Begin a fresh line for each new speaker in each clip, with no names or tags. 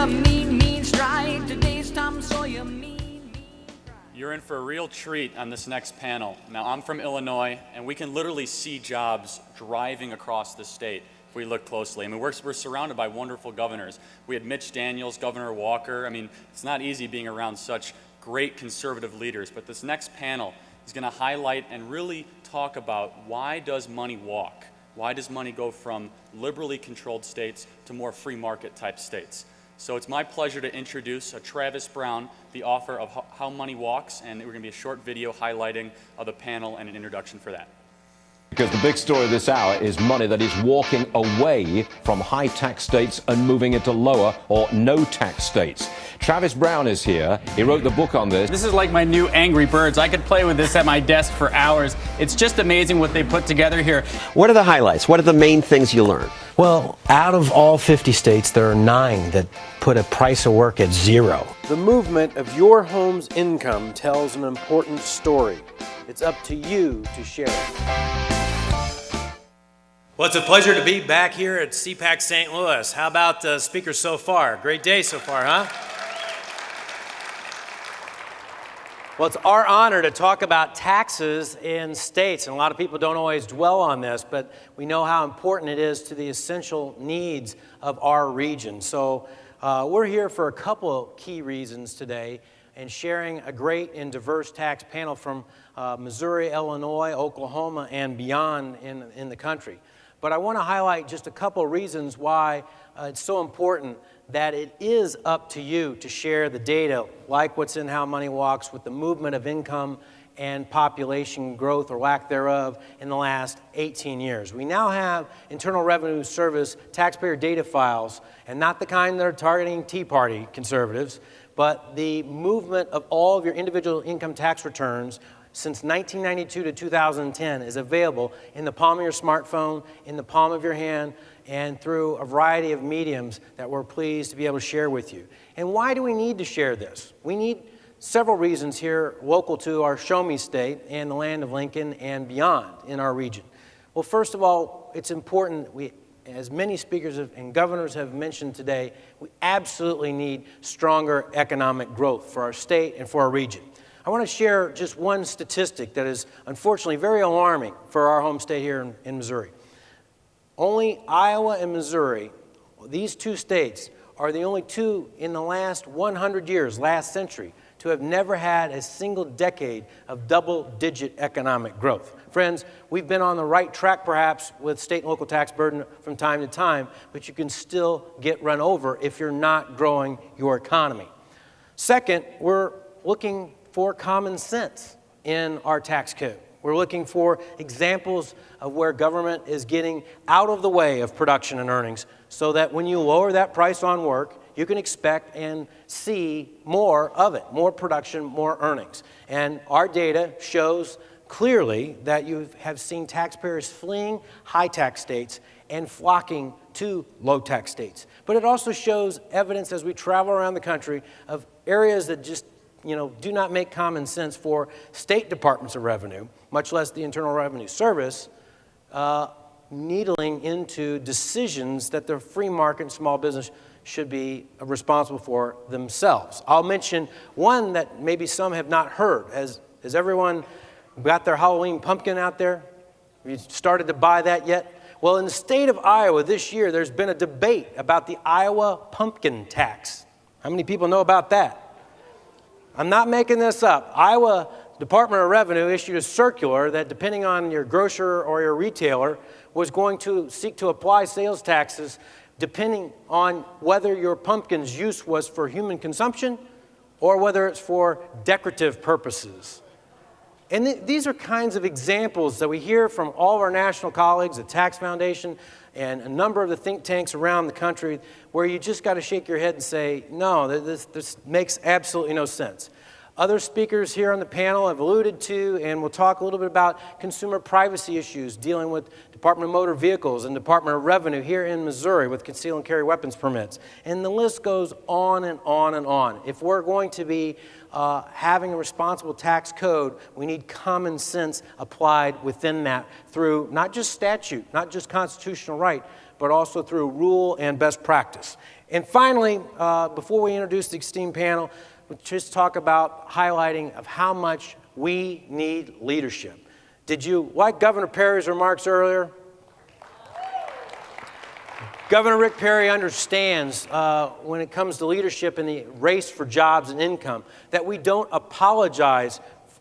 a mean, mean strike. Today's Tom Sawyer, mean.
You're in for a real treat on this next panel. Now, I'm from Illinois, and we can literally see jobs driving across the state if we look closely. I mean, we're surrounded by wonderful governors. We had Mitch Daniels, Governor Walker. I mean, it's not easy being around such great conservative leaders, but this next panel is going to highlight and really talk about why does money walk? Why does money go from liberally controlled states to more free market type states? So it's my pleasure to introduce Travis Brown, the author of How Money Walks, and we're going to be a short video highlighting the panel and an introduction for that.
Because the big story this hour is money that is walking away from high-tax states and moving into lower or no-tax states. Travis Brown is here. He wrote the book on this.
This is like my new Angry Birds. I could play with this at my desk for hours. It's just amazing what they put together here.
What are the highlights? What are the main things you learned?
Well, out of all 50 states, there are 9 that put a price of work at 0.
The movement of your home's income tells an important story. It's up to you to share it.
Well, it's a pleasure to be back here at CPAC St. Louis. How about the speakers so far? Great day so far, huh? Well, it's our honor to talk about taxes in states, and a lot of people don't always dwell on this, but we know how important it is to the essential needs of our region. So we're here for a couple of key reasons today, and sharing a great and diverse tax panel from Missouri, Illinois, Oklahoma, and beyond in the country. But I want to highlight just a couple of reasons why it's so important that it is up to you to share the data, like what's in How Money Walks, with the movement of income and population growth or lack thereof in the last 18 years. We now have Internal Revenue Service taxpayer data files, and not the kind that are targeting Tea Party conservatives, but the movement of all of your individual income tax returns since 1992 to 2010 is available in the palm of your smartphone, in the palm of your hand, and through a variety of mediums that we're pleased to be able to share with you. And why do we need to share this? We need several reasons here local to our Show Me State and the land of Lincoln and beyond in our region. Well, first of all, it's important, as many speakers and governors have mentioned today, we absolutely need stronger economic growth for our state and for our region. I want to share just one statistic that is unfortunately very alarming for our home state here in Missouri. Only Iowa and Missouri, these 2 states, are the only 2 in the last 100 years, last century, to have never had a single decade of double-digit economic growth. Friends, we've been on the right track perhaps with state and local tax burden from time to time, but you can still get run over if you're not growing your economy. Second, we're looking for common sense in our tax code. We're looking for examples of where government is getting out of the way of production and earnings so that when you lower that price on work, you can expect and see more of it, more production, more earnings. And our data shows clearly that you have seen taxpayers fleeing high-tax states and flocking to low-tax states. But it also shows evidence as we travel around the country of areas that just do not make common sense for state departments of revenue, much less the Internal Revenue Service, needling into decisions that the free market and small business should be responsible for themselves. I'll mention one that maybe some have not heard. Has everyone got their Halloween pumpkin out there? Have you started to buy that yet? Well, in the state of Iowa this year, there's been a debate about the Iowa pumpkin tax. How many people know about that? I'm not making this up. Iowa Department of Revenue issued a circular that, depending on your grocer or your retailer, was going to seek to apply sales taxes depending on whether your pumpkin's use was for human consumption or whether it's for decorative purposes. And these are kinds of examples that we hear from all of our national colleagues, the Tax Foundation, and a number of the think tanks around the country, where you just got to shake your head and say, no, this makes absolutely no sense. Other speakers here on the panel have alluded to, and we'll talk a little bit about consumer privacy issues dealing with Department of Motor Vehicles and Department of Revenue here in Missouri with conceal and carry weapons permits. And the list goes on and on and on. If we're going to be having a responsible tax code, we need common sense applied within that through not just statute, not just constitutional right, but also through rule and best practice. And finally, before we introduce the esteemed panel, we'll just talk about highlighting of how much we need leadership. Did you like Governor Perry's remarks earlier? Governor Rick Perry understands when it comes to leadership in the race for jobs and income that we don't apologize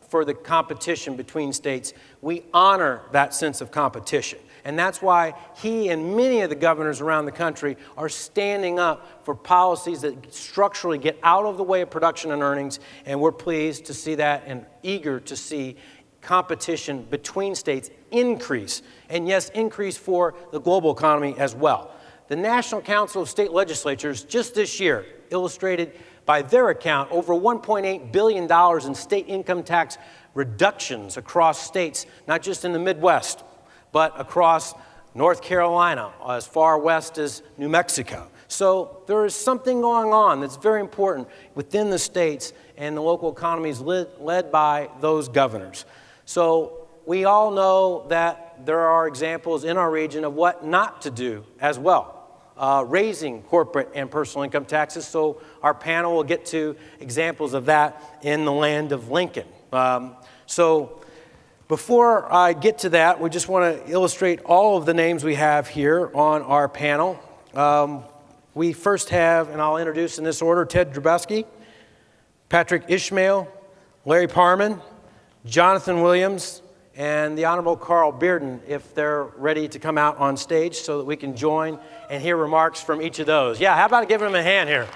for the competition between states. We honor that sense of competition. And that's why he and many of the governors around the country are standing up for policies that structurally get out of the way of production and earnings. And we're pleased to see that and eager to see competition between states increase. And yes, increase for the global economy as well. The National Council of State Legislatures just this year illustrated by their account over $1.8 billion in state income tax reductions across states, not just in the Midwest, but across North Carolina, as far west as New Mexico. So there is something going on that's very important within the states and the local economies led by those governors. So we all know that there are examples in our region of what not to do as well. Raising corporate and personal income taxes. So our panel will get to examples of that in the land of Lincoln. So before I get to that, we just want to illustrate all of the names we have here on our panel. We first have, and I'll introduce in this order, Ted Drabowski, Patrick Ishmael, Larry Parman, Jonathan Williams, and the Honorable Carl Bearden, if they're ready to come out on stage so that we can join and hear remarks from each of those. Yeah, how about giving them a hand here?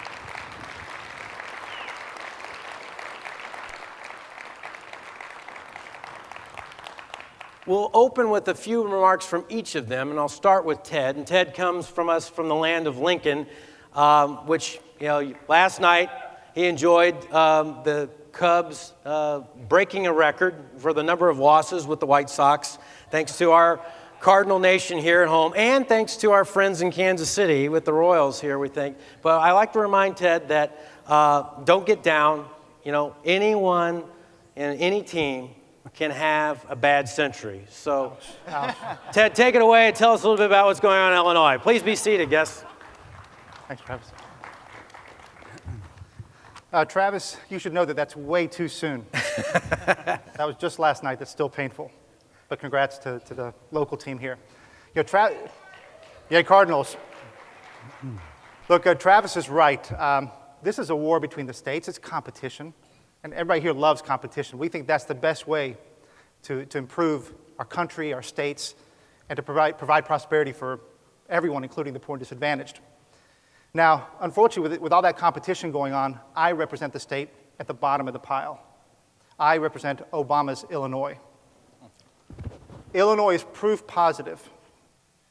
We'll open with a few remarks from each of them, and I'll start with Ted. And Ted comes from us from the land of Lincoln, which, last night he enjoyed the Cubs breaking a record for the number of losses with the White Sox, thanks to our Cardinal Nation here at home, and thanks to our friends in Kansas City with the Royals here, we think. But I like to remind Ted that don't get down. Anyone and any team can have a bad century. So, Ted, take it away and tell us a little bit about what's going on in Illinois. Please be seated, guests.
Thanks, Travis. Travis, you should know that that's way too soon. That was just last night. That's still painful. But congrats to the local team here. Cardinals. Look, Travis is right. This is a war between the states. It's competition. And everybody here loves competition. We think that's the best way to improve our country, our states, and to provide prosperity for everyone, including the poor and disadvantaged. Now, unfortunately, with all that competition going on, I represent the state at the bottom of the pile. I represent Obama's Illinois. Illinois is proof positive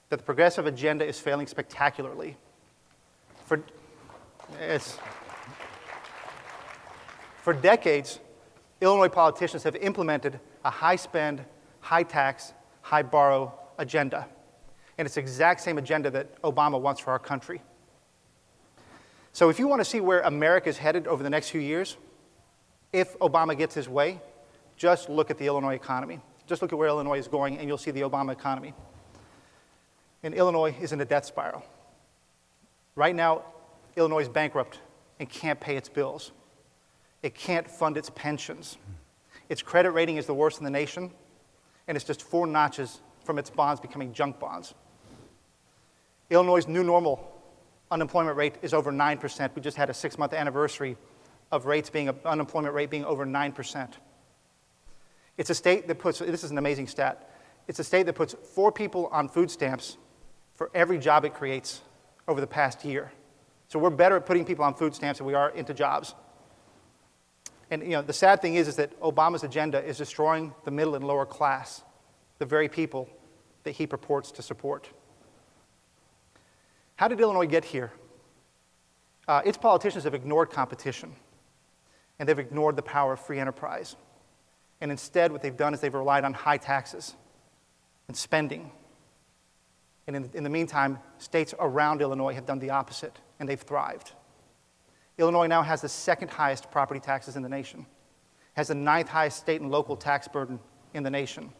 that the progressive agenda is failing spectacularly. For decades, Illinois politicians have implemented a high-spend, high-tax, high-borrow agenda. And it's the exact same agenda that Obama wants for our country. So if you want to see where America is headed over the next few years, if Obama gets his way, just look at the Illinois economy. Just look at where Illinois is going, and you'll see the Obama economy. And Illinois is in a death spiral. Right now, Illinois is bankrupt and can't pay its bills. It can't fund its pensions. Its credit rating is the worst in the nation, and it's just 4 notches from its bonds becoming junk bonds. Illinois' new normal unemployment rate is over 9%. We just had a 6-month anniversary of unemployment rate being over 9%. It's a state that puts, this is an amazing stat, it's a state that puts 4 people on food stamps for every job it creates over the past year. So we're better at putting people on food stamps than we are into jobs. And the sad thing is that Obama's agenda is destroying the middle and lower class, the very people that he purports to support. How did Illinois get here? Its politicians have ignored competition, and they've ignored the power of free enterprise. And instead, what they've done is they've relied on high taxes and spending. And in the meantime, states around Illinois have done the opposite, and they've thrived. Illinois now has the 2nd highest property taxes in the nation, has the 9th highest state and local tax burden in the nation,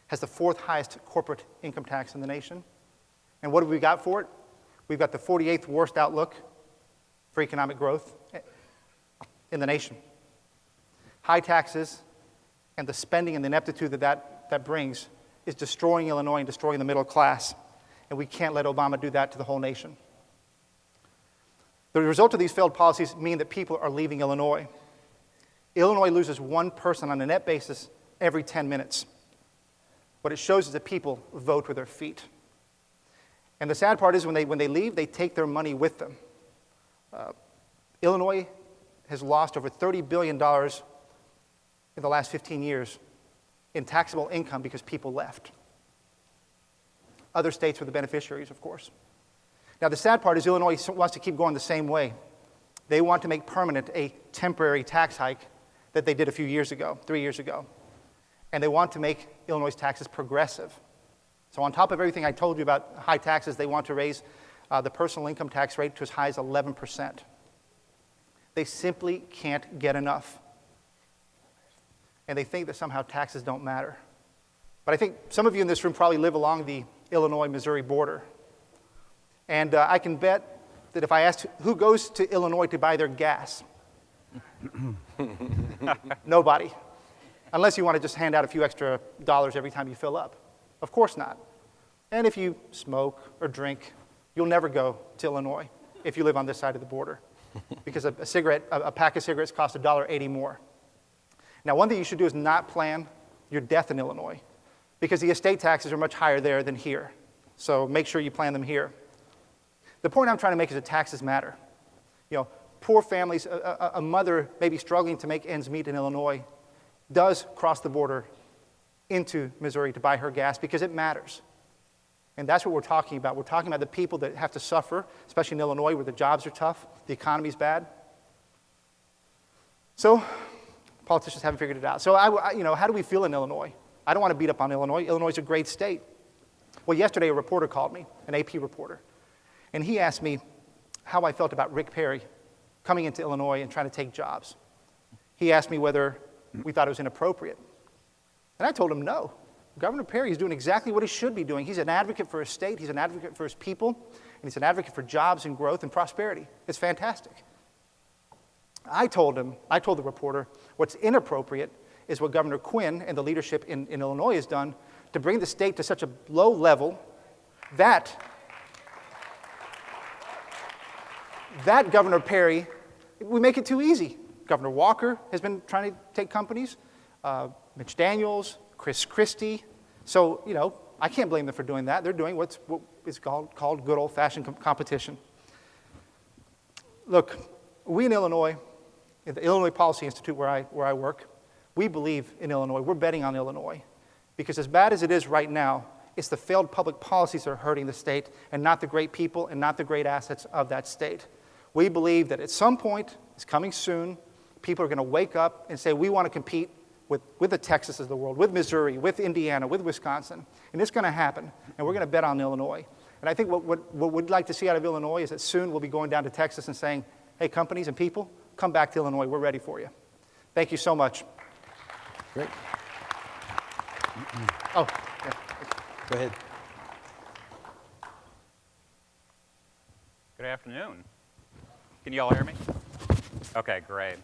has the 4th highest corporate income tax in the nation, And what have we got for it? We've got the 48th worst outlook for economic growth in the nation. High taxes and the spending and the ineptitude that brings is destroying Illinois and destroying the middle class. And we can't let Obama do that to the whole nation. The result of these failed policies mean that people are leaving Illinois. Illinois loses one person on a net basis every 10 minutes. What it shows is that people vote with their feet. And the sad part is when they leave, they take their money with them. Illinois has lost over $30 billion in the last 15 years in taxable income because people left. Other states were the beneficiaries, of course. Now, the sad part is Illinois wants to keep going the same way. They want to make permanent a temporary tax hike that they did a few years ago, 3 years ago. And they want to make Illinois' taxes progressive. So on top of everything I told you about high taxes, they want to raise the personal income tax rate to as high as 11%. They simply can't get enough. And they think that somehow taxes don't matter. But I think some of you in this room probably live along the Illinois-Missouri border. And I can bet that if I asked who goes to Illinois to buy their gas, nobody. Unless you want to just hand out a few extra dollars every time you fill up. Of course not. And if you smoke or drink, you'll never go to Illinois if you live on this side of the border. Because a pack of cigarettes costs $1.80 more. Now, one thing you should do is not plan your death in Illinois, because the estate taxes are much higher there than here. So make sure you plan them here. The point I'm trying to make is that taxes matter. You know, poor families, a mother maybe struggling to make ends meet in Illinois does cross the border into Missouri to buy her gas because it matters. And that's what we're talking about. We're talking about the people that have to suffer, especially in Illinois where the jobs are tough, the economy's bad. So politicians haven't figured it out. So how do we feel in Illinois? I don't want to beat up on Illinois. Illinois is a great state. Well, yesterday a reporter called me, an AP reporter, and he asked me how I felt about Rick Perry coming into Illinois and trying to take jobs. He asked me whether we thought it was inappropriate. And I told him no. Governor Perry is doing exactly what he should be doing. He's an advocate for his state, he's an advocate for his people, and he's an advocate for jobs and growth and prosperity. It's fantastic. I told the reporter, what's inappropriate is what Governor Quinn and the leadership in Illinois has done to bring the state to such a low level that Governor Perry, we make it too easy. Governor Walker has been trying to take companies, Mitch Daniels, Chris Christie. So, I can't blame them for doing that. They're doing what is called good old-fashioned competition. Look, we in Illinois, at the Illinois Policy Institute where I work, we believe in Illinois. We're betting on Illinois. Because as bad as it is right now, it's the failed public policies that are hurting the state and not the great people and not the great assets of that state. We believe that at some point, it's coming soon, people are going to wake up and say, we want to compete with the Texas of the world, with Missouri, with Indiana, with Wisconsin. And it's going to happen, and we're going to bet on Illinois. And I think what we'd like to see out of Illinois is that soon we'll be going down to Texas and saying, hey, companies and people, come back to Illinois. We're ready for you. Thank you so much.
Great.
Oh, yeah.
Go ahead.
Good afternoon. Can you all hear me? Okay, great.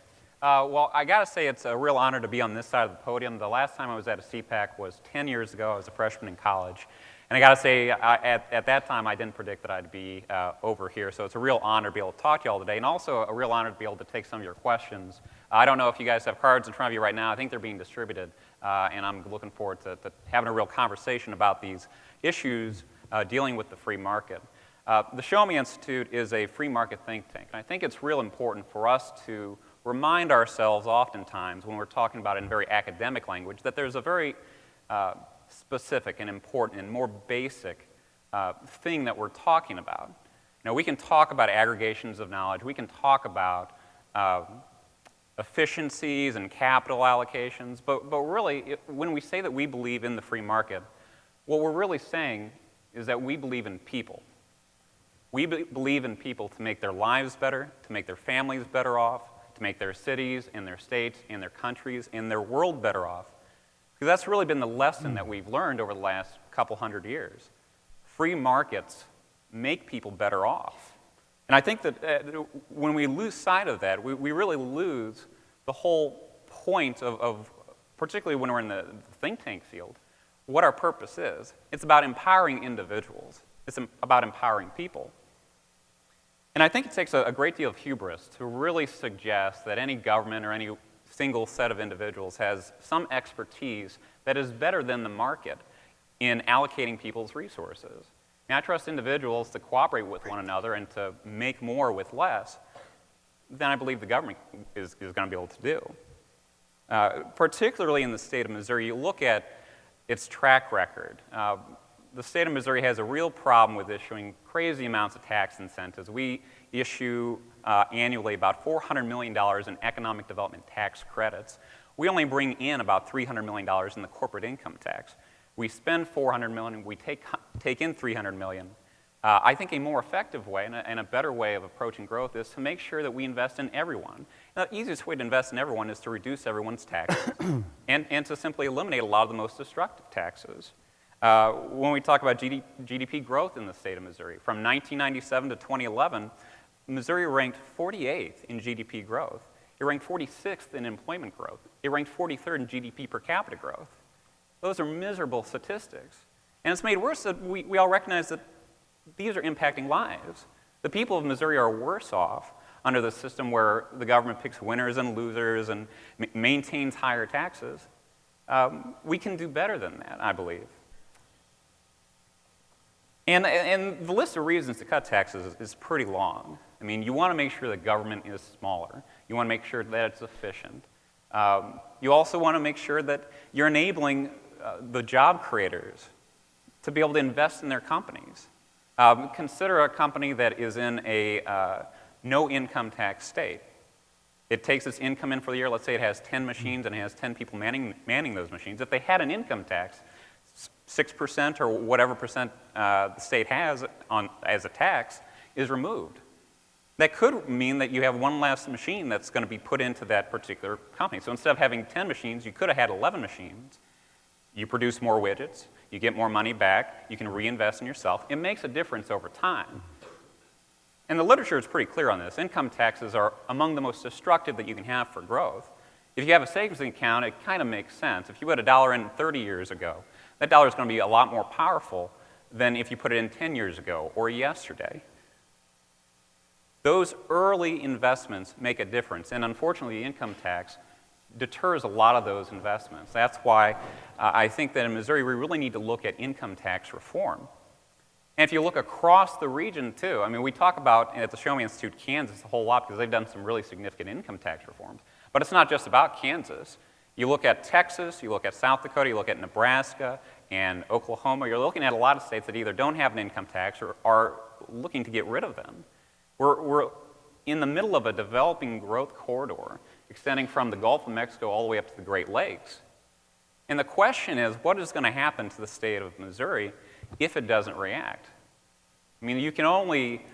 Well, I got to say it's a real honor to be on this side of the podium. The last time I was at a CPAC was 10 years ago. I was a freshman in college. And I got to say, at that time, I didn't predict that I'd be over here. So it's a real honor to be able to talk to you all today, and also a real honor to be able to take some of your questions. I don't know if you guys have cards in front of you right now. I think they're being distributed, and I'm looking forward to having a real conversation about these issues dealing with the free market. The Show Me Institute is a free market think tank, and I think it's real important for us to remind ourselves oftentimes when we're talking about it in very academic language that there's a very specific and important and more basic thing that we're talking about. We can talk about aggregations of knowledge. We can talk about efficiencies and capital allocations, but really, when we say that we believe in the free market, what we're really saying is that we believe in people. We believe in people to make their lives better, to make their families better off, to make their cities and their states and their countries and their world better off. Because that's really been the lesson that we've learned over the last couple hundred years. free markets make people better off. And I think that when we lose sight of that, we really lose the whole point of, particularly when we're in the think tank field, what our purpose is. It's about empowering individuals. It's about empowering people. And I think it takes a great deal of hubris to really suggest that any government or any single set of individuals has some expertise that is better than the market in allocating people's resources. And I trust individuals to cooperate with one another and to make more with less than I believe the government is going to be able to do. Particularly in the state of Missouri, you look at its track record. The state of Missouri has a real problem with issuing crazy amounts of tax incentives. We issue annually about $400 million in economic development tax credits. We only bring in about $300 million in the corporate income tax. We spend $400 million, we take in $300 million. I think a more effective way and a better way of approaching growth is to make sure that we invest in everyone. And the easiest way to invest in everyone is to reduce everyone's taxes and to simply eliminate a lot of the most destructive taxes. When we talk about GDP growth in the state of Missouri, from 1997 to 2011, Missouri ranked 48th in GDP growth. It ranked 46th in employment growth. It ranked 43rd in GDP per capita growth. Those are miserable statistics. And it's made worse that we all recognize that these are impacting lives. The people of Missouri are worse off under the system where the government picks winners and losers and maintains higher taxes. We can do better than that, I believe. And the list of reasons to cut taxes is pretty long. I mean, you want to make sure that government is smaller. You want to make sure that it's efficient. You also want to make sure that you're enabling the job creators to be able to invest in their companies. Consider a company that is in a no income tax state. It takes its income in for the year. Let's say it has 10 machines and it has 10 people manning those machines. If they had an income tax, 6% or whatever percent the state has as a tax is removed. That could mean that you have one less machine that's going to be put into that particular company. So instead of having 10 machines, you could have had 11 machines. You produce more widgets, you get more money back, you can reinvest in yourself. It makes a difference over time. And the literature is pretty clear on this. Income taxes are among the most destructive that you can have for growth. If you have a savings account, it kind of makes sense. If you put $1 in 30 years ago, that dollar is going to be a lot more powerful than if you put it in 10 years ago or yesterday. Those early investments make a difference, and unfortunately, the income tax deters a lot of those investments. That's why I think that in Missouri, we really need to look at income tax reform. And if you look across the region, too, I mean, we talk about, at the Show Me Institute, Kansas a whole lot because they've done some really significant income tax reforms. But it's not just about Kansas. You look at Texas, you look at South Dakota, you look at Nebraska and Oklahoma. You're looking at a lot of states that either don't have an income tax or are looking to get rid of them. We're in the middle of a developing growth corridor extending from the Gulf of Mexico all the way up to the Great Lakes. And the question is, what is going to happen to the state of Missouri if it doesn't react? I mean, you can only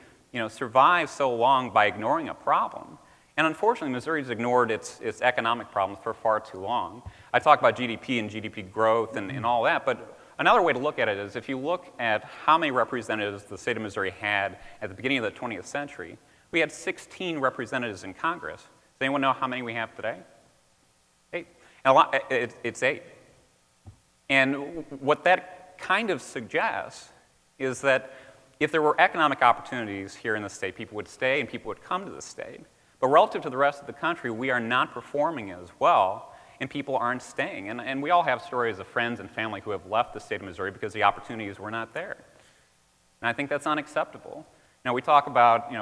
survive so long by ignoring a problem. And unfortunately, Missouri's ignored its economic problems for far too long. I talk about GDP and GDP growth and all that, but another way to look at it is if you look at how many representatives the state of Missouri had at the beginning of the 20th century, we had 16 representatives in Congress. Does anyone know how many we have today? 8. And it's 8. And what that kind of suggests is that if there were economic opportunities here in the state, people would stay and people would come to the state. But relative to the rest of the country, we are not performing as well, and people aren't staying. And we all have stories of friends and family who have left the state of Missouri because the opportunities were not there. And I think that's unacceptable. Now, we talk about,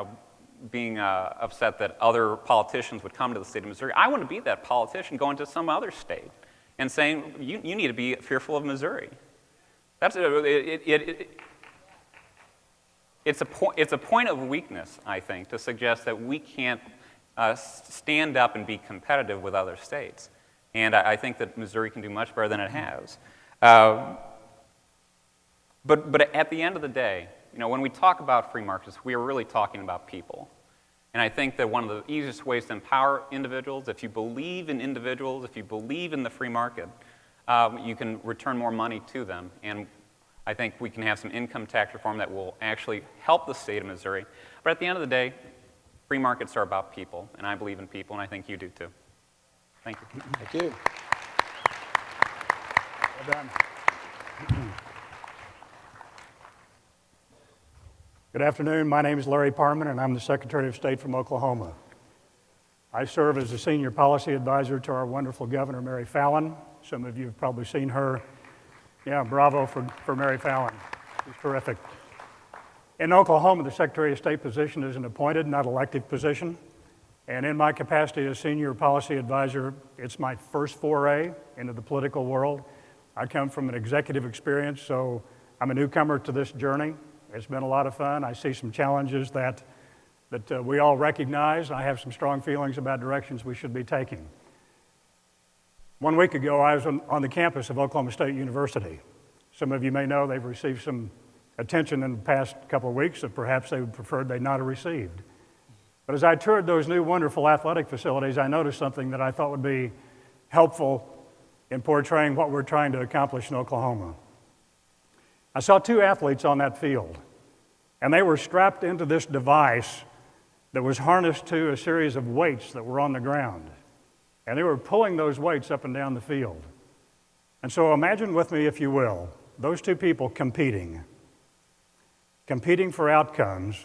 being upset that other politicians would come to the state of Missouri. I want to be that politician going to some other state and saying, you need to be fearful of Missouri. It's a point of weakness, I think, to suggest that we can't stand up and be competitive with other states. And I think that Missouri can do much better than it has. But at the end of the day, when we talk about free markets, we are really talking about people. And I think that one of the easiest ways to empower individuals, if you believe in individuals, if you believe in the free market, you can return more money to them. And I think we can have some income tax reform that will actually help the state of Missouri. But at the end of the day, free markets are about people, and I believe in people, and I think you do too. Thank you.
Thank you.
Well done. Good afternoon. My name is Larry Parman, and I'm the Secretary of State from Oklahoma. I serve as a senior policy advisor to our wonderful Governor, Mary Fallin. Some of you have probably seen her. Yeah, bravo for Mary Fallin. She's terrific. In Oklahoma, the Secretary of State position is an appointed, not elective position. And in my capacity as senior policy advisor, it's my first foray into the political world. I come from an executive experience, so I'm a newcomer to this journey. It's been a lot of fun. I see some challenges that we all recognize. I have some strong feelings about directions we should be taking. 1 week ago, I was on the campus of Oklahoma State University. Some of you may know they've received some attention in the past couple of weeks that perhaps they would prefer they not have received. But as I toured those new wonderful athletic facilities, I noticed something that I thought would be helpful in portraying what we're trying to accomplish in Oklahoma. I saw 2 athletes on that field, and they were strapped into this device that was harnessed to a series of weights that were on the ground. And they were pulling those weights up and down the field. And so imagine with me, if you will, those 2 people competing for outcomes,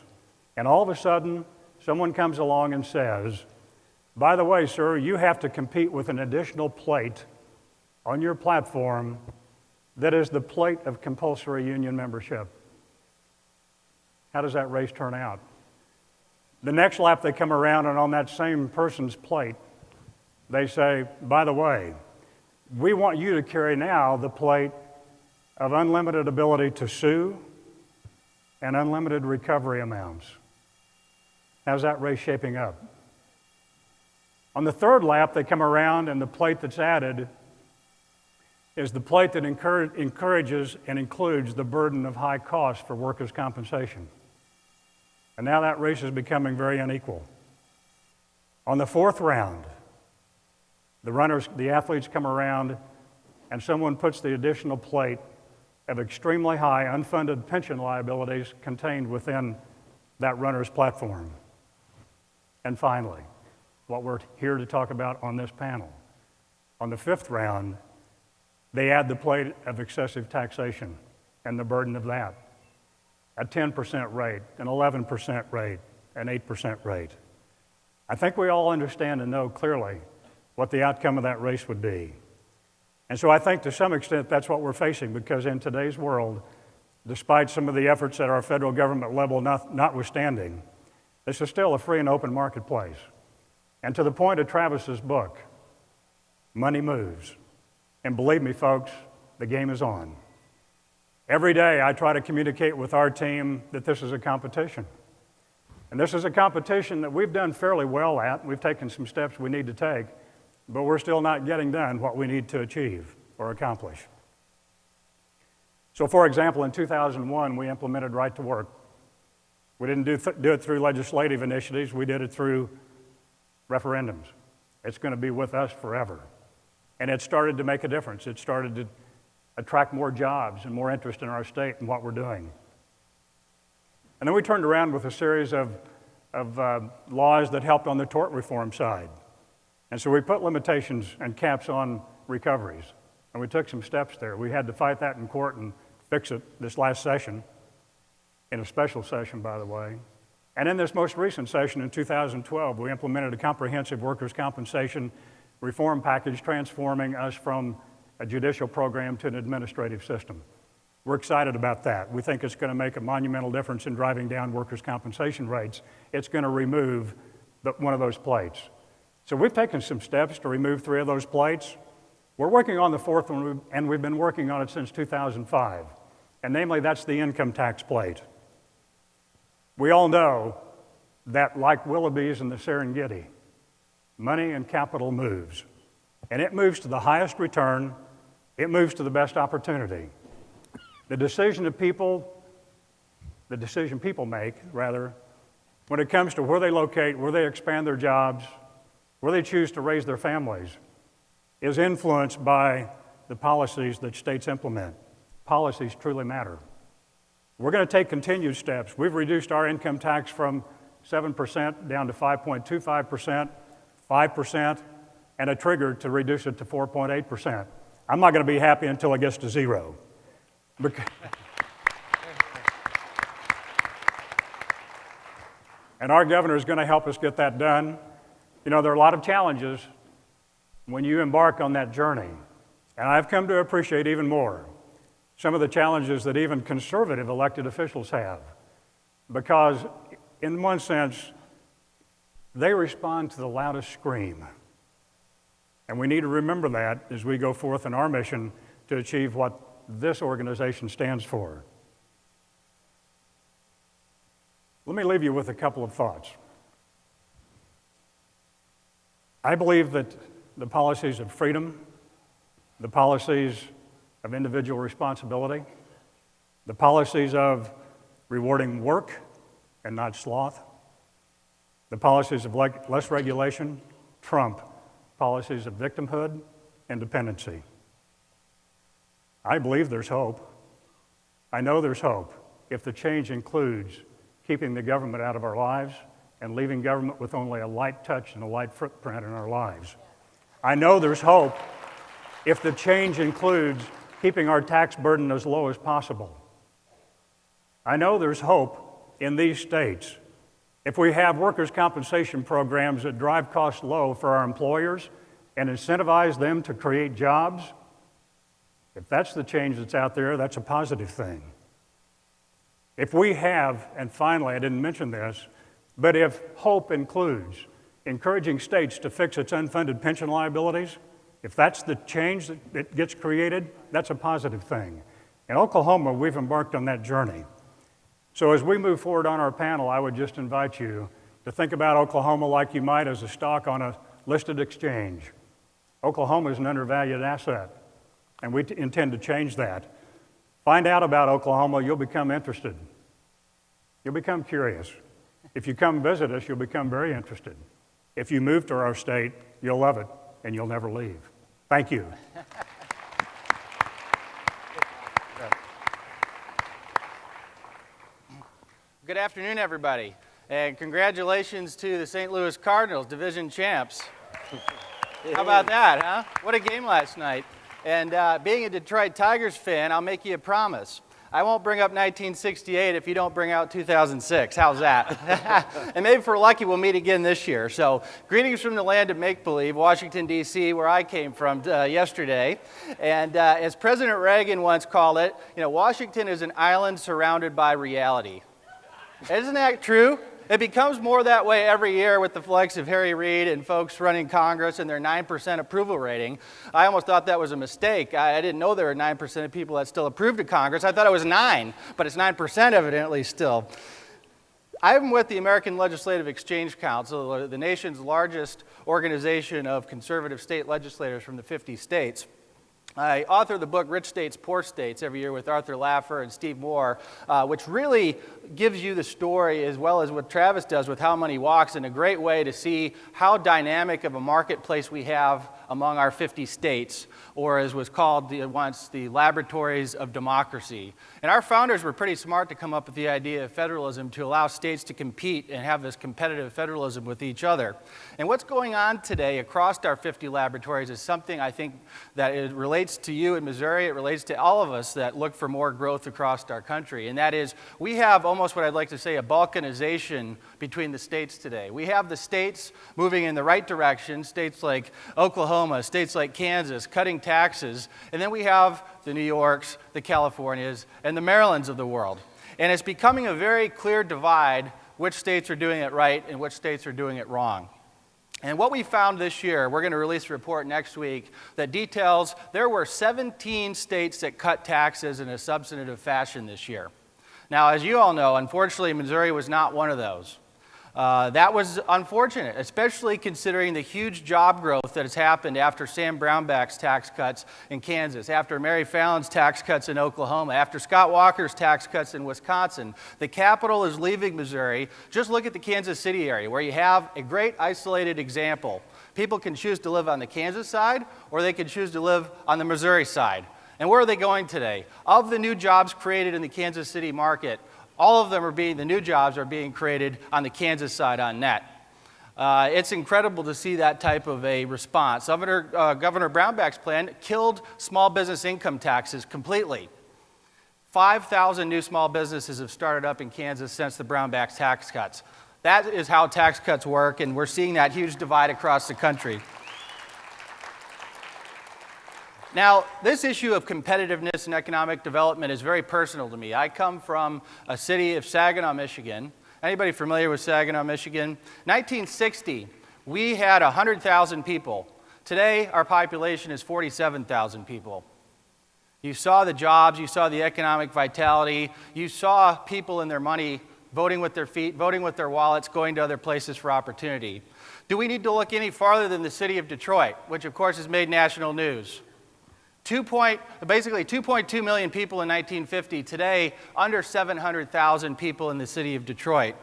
and all of a sudden, someone comes along and says, by the way, sir, you have to compete with an additional plate on your platform that is the plate of compulsory union membership. How does that race turn out? The next lap they come around, and on that same person's plate, they say, by the way, we want you to carry now the plate of unlimited ability to sue and unlimited recovery amounts. How's that race shaping up? On the 3rd lap, they come around, and the plate that's added is the plate that encourages and includes the burden of high costs for workers' compensation. And now that race is becoming very unequal. On the 4th round, the athletes come around, and someone puts the additional plate of extremely high unfunded pension liabilities contained within that runner's platform. And finally, what we're here to talk about on this panel. On the 5th round, they add the plate of excessive taxation and the burden of that, a 10% rate, an 11% rate, an 8% rate. I think we all understand and know clearly what the outcome of that race would be. And so I think to some extent that's what we're facing, because in today's world, despite some of the efforts at our federal government level notwithstanding, this is still a free and open marketplace. And to the point of Travis's book, money moves. And believe me, folks, the game is on. Every day I try to communicate with our team that this is a competition. And this is a competition that we've done fairly well at. We've taken some steps we need to take, but we're still not getting done what we need to achieve or accomplish. So, for example, in 2001, we implemented right to work. We didn't do it through legislative initiatives. We did it through referendums. It's going to be with us forever. And it started to make a difference. It started to attract more jobs and more interest in our state and what we're doing. And then we turned around with a series of laws that helped on the tort reform side. And so we put limitations and caps on recoveries. And we took some steps there. We had to fight that in court and fix it this last session, in a special session, by the way. And in this most recent session in 2012, we implemented a comprehensive workers' compensation reform package, transforming us from a judicial program to an administrative system. We're excited about that. We think it's going to make a monumental difference in driving down workers' compensation rates. It's going to remove one of those plates. So we've taken some steps to remove 3 of those plates. We're working on the 4th one, and we've been working on it since 2005. And namely, that's the income tax plate. We all know that, like willoughbys in the Serengeti, money and capital moves. And it moves to the highest return. It moves to the best opportunity. The decision people make, when it comes to where they locate, where they expand their jobs, where they choose to raise their families, is influenced by the policies that states implement. policies truly matter. We're going to take continued steps. We've reduced our income tax from 7% down to 5.25%, 5%, and a trigger to reduce it to 4.8%. I'm not going to be happy until it gets to zero. And our governor is going to help us get that done. You know, there are a lot of challenges when you embark on that journey. And I've come to appreciate even more some of the challenges that even conservative elected officials have. Because in one sense, they respond to the loudest scream. And we need to remember that as we go forth in our mission to achieve what this organization stands for. Let me leave you with a couple of thoughts. I believe that the policies of freedom, the policies of individual responsibility, the policies of rewarding work and not sloth, the policies of less regulation trump policies of victimhood and dependency. I believe there's hope. I know there's hope if the change includes keeping the government out of our lives and leaving government with only a light touch and a light footprint in our lives. I know there's hope if the change includes keeping our tax burden as low as possible. I know there's hope in these states if we have workers' compensation programs that drive costs low for our employers and incentivize them to create jobs. If that's the change that's out there, that's a positive thing. If we have, and finally, I didn't mention this, but if hope includes encouraging states to fix its unfunded pension liabilities, if that's the change that gets created, that's a positive thing. In Oklahoma, we've embarked on that journey. So as we move forward on our panel, I would just invite you to think about Oklahoma like you might as a stock on a listed exchange. Oklahoma is an undervalued asset, and we intend to change that. Find out about Oklahoma, you'll become interested. You'll become curious. If you come visit us, you'll become very interested. If you move to our state, you'll love it, and you'll never leave. Thank you.
Good afternoon, everybody, and congratulations to the St. Louis Cardinals, division champs. How about that, huh? What a game last night. And being a Detroit Tigers fan, I'll make you a promise. I won't bring up 1968 if you don't bring out 2006. How's that? And maybe if we're lucky, we'll meet again this year. So greetings from the land of make-believe, Washington, D.C., where I came from yesterday. And as President Reagan once called it, Washington is an island surrounded by reality. Isn't that true? It becomes more that way every year with the likes of Harry Reid and folks running Congress and their 9% approval rating. I almost thought that was a mistake. I didn't know there were 9% of people that still approved of Congress. I thought it was 9, but it's 9% evidently still. I'm with the American Legislative Exchange Council, the nation's largest organization of conservative state legislators from the 50 states. I author the book Rich States, Poor States every year with Arthur Laffer and Steve Moore, which really gives you the story as well as what Travis does with How Money Walks in a great way to see how dynamic of a marketplace we have among our 50 states, or as was called once, the laboratories of democracy. And our founders were pretty smart to come up with the idea of federalism to allow states to compete and have this competitive federalism with each other. And what's going on today across our 50 laboratories is something I think that it relates to you in Missouri, it relates to all of us that look for more growth across our country. And that is, we have almost what I'd like to say a balkanization between the states today. We have the states moving in the right direction, states like Oklahoma, states like Kansas, cutting taxes, and then we have the New Yorks, the Californias, and the Marylands of the world. And it's becoming a very clear divide which states are doing it right and which states are doing it wrong. And what we found this year, we're going to release a report next week that details there were 17 states that cut taxes in a substantive fashion this year. Now, as you all know, unfortunately, Missouri was not one of those. That was unfortunate, especially considering the huge job growth that has happened after Sam Brownback's tax cuts in Kansas, after Mary Fallon's tax cuts in Oklahoma, after Scott Walker's tax cuts in Wisconsin. The capital is leaving Missouri. Just look at the Kansas City area, where you have a great isolated example. People can choose to live on the Kansas side, or they can choose to live on the Missouri side. And where are they going today? Of the new jobs created in the Kansas City market, all of them the new jobs are being created on the Kansas side on net. It's incredible to see that type of a response. Governor Brownback's plan killed small business income taxes completely. 5,000 new small businesses have started up in Kansas since the Brownback's tax cuts. That is how tax cuts work, and we're seeing that huge divide across the country. Now, this issue of competitiveness and economic development is very personal to me. I come from a city of Saginaw, Michigan. Anybody familiar with Saginaw, Michigan? 1960, we had 100,000 people. Today, our population is 47,000 people. You saw the jobs, you saw the economic vitality, you saw people and their money voting with their feet, voting with their wallets, going to other places for opportunity. Do we need to look any farther than the city of Detroit, which of course has made national news? Basically 2.2 million people in 1950. Today, under 700,000 people in the city of Detroit.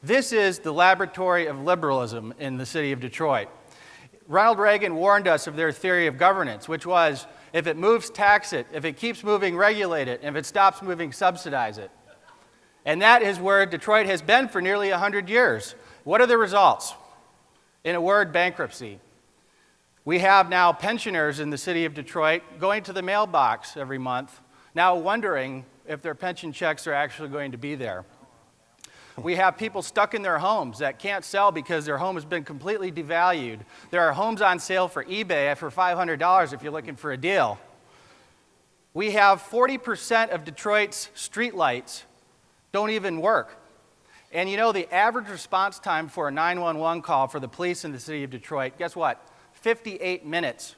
This is the laboratory of liberalism in the city of Detroit. Ronald Reagan warned us of their theory of governance, which was, if it moves, tax it. If it keeps moving, regulate it. And if it stops moving, subsidize it. And that is where Detroit has been for nearly 100 years. What are the results? In a word, bankruptcy. We have now pensioners in the city of Detroit going to the mailbox every month, now wondering if their pension checks are actually going to be there. We have people stuck in their homes that can't sell because their home has been completely devalued. There are homes on sale for eBay for $500 if you're looking for a deal. We have 40% of Detroit's streetlights don't even work. And you know, the average response time for a 911 call for the police in the city of Detroit, guess what? 58 minutes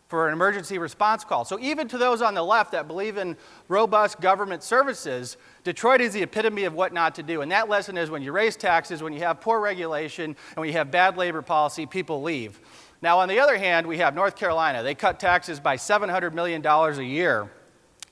for an emergency response call. So even to those on the left that believe in robust government services, Detroit is the epitome of what not to do. And that lesson is when you raise taxes, when you have poor regulation, and when you have bad labor policy, people leave. Now, on the other hand, we have North Carolina. They cut taxes by $700 million a year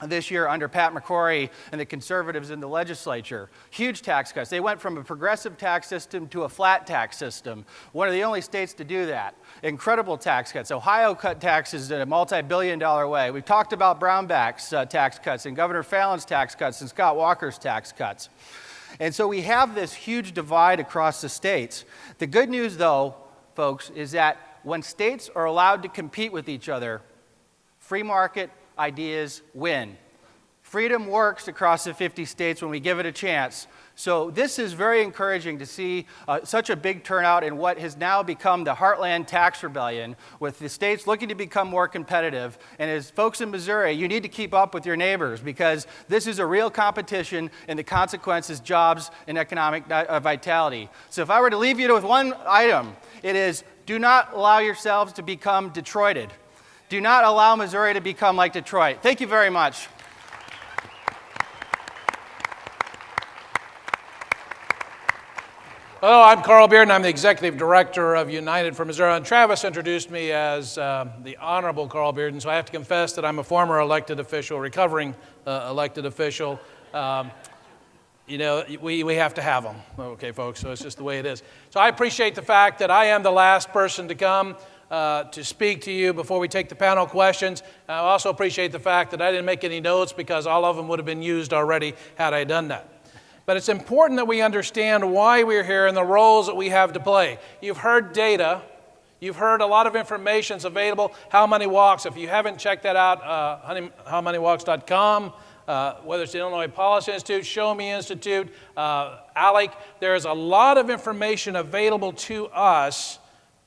this year under Pat McCrory and the conservatives in the legislature. Huge tax cuts. They went from a progressive tax system to a flat tax system. One of the only states to do that. Incredible tax cuts. Ohio cut taxes in a multi-billion-dollar way. We've talked about Brownback's tax cuts and Governor Fallon's tax cuts and Scott Walker's tax cuts. And so we have this huge divide across the states. The good news, though, folks, is that when states are allowed to compete with each other, free market ideas win. Freedom works across the 50 states when we give it a chance. So this is very encouraging to see such a big turnout in what has now become the Heartland Tax Rebellion, with the states looking to become more competitive. And as folks in Missouri, you need to keep up with your neighbors, because this is a real competition, and the consequences, jobs, and economic vitality. So if I were to leave you with one item, it is, do not allow yourselves to become Detroited. Do not allow Missouri to become like Detroit. Thank you very much.
Hello, I'm Carl Bearden. I'm the Executive Director of United for Missouri. And Travis introduced me as the Honorable Carl Bearden, so I have to confess that I'm a former elected official, recovering elected official. You know, we have to have them, okay, folks, so it's just the way it is. So I appreciate the fact that I am the last person to come to speak to you before we take the panel questions. I also appreciate the fact that I didn't make any notes, because all of them would have been used already had I done that. But it's important that we understand why we're here and the roles that we have to play. You've heard data. You've heard a lot of information is available. How Many Walks. If you haven't checked that out, howmanywalks.com, whether it's the Illinois Policy Institute, Show Me Institute, ALEC, there's a lot of information available to us